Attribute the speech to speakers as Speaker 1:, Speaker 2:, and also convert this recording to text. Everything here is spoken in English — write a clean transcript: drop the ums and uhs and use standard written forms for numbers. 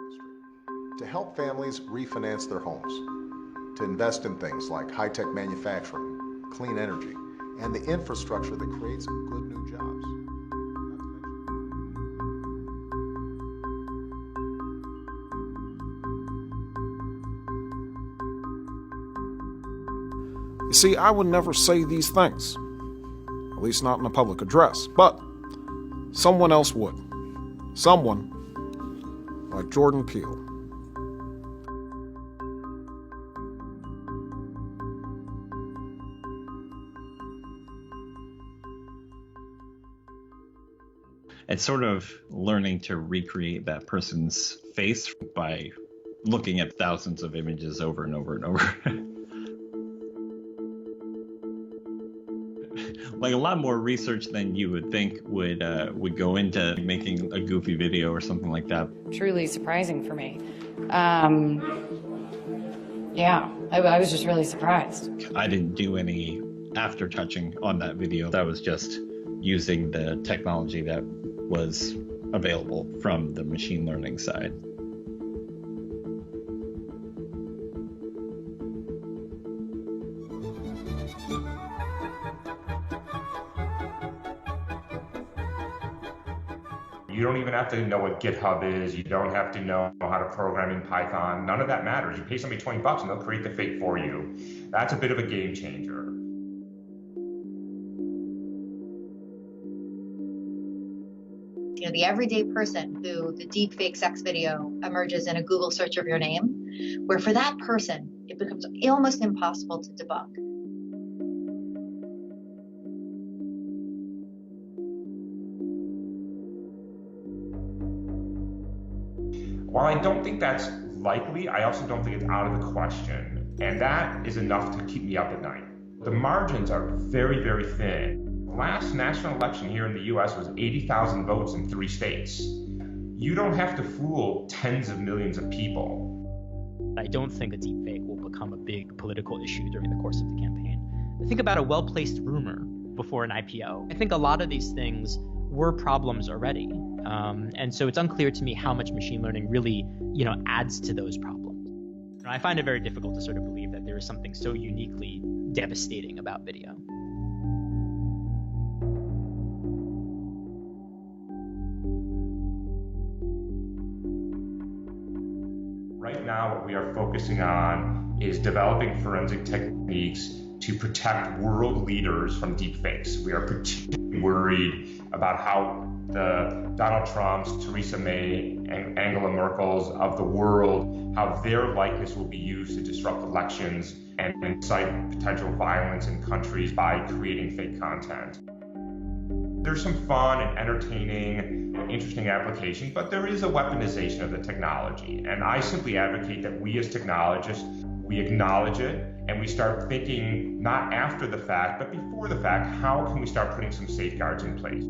Speaker 1: industry to help families refinance their homes, to invest in things like high-tech manufacturing, clean energy, and the infrastructure that creates good new jobs.
Speaker 2: You see, I would never say these things, at least not in a public address, but someone else would. Someone like Jordan Peele.
Speaker 3: It's sort of learning to recreate that person's face by looking at thousands of images over and over and over. Like a lot more research than you would think would go into making a goofy video or something like that.
Speaker 4: Truly surprising for me. Yeah, I was just really surprised.
Speaker 3: I didn't do any after touching on that video. That was just using the technology that was available from the machine learning side.
Speaker 5: You don't even have to know what GitHub is. You don't have to know how to program in Python. None of that matters. You pay somebody $20 and they'll create the fake for you. That's a bit of a game changer.
Speaker 6: You know, the everyday person who the deep fake sex video emerges in a Google search of your name, where for that person, it becomes almost impossible to debunk.
Speaker 5: While I don't think that's likely, I also don't think it's out of the question. And that is enough to keep me up at night. The margins are very, very thin. Last national election here in the US was 80,000 votes in 3 states. You don't have to fool tens of millions of people.
Speaker 7: I don't think a deepfake will become a big political issue during the course of the campaign. Think about a well-placed rumor before an IPO. I think a lot of these things were problems already. And so it's unclear to me how much machine learning really, adds to those problems. I find it very difficult to sort of believe that there is something so uniquely devastating about video.
Speaker 5: Right now, what we are focusing on is developing forensic techniques to protect world leaders from deepfakes. We are particularly worried about how the Donald Trumps, Theresa May, and Angela Merkel's of the world, how their likeness will be used to disrupt elections and incite potential violence in countries by creating fake content. There's some fun and entertaining and interesting applications, but there is a weaponization of the technology. And I simply advocate that we as technologists, we acknowledge it and we start thinking not after the fact, but before the fact, how can we start putting some safeguards in place?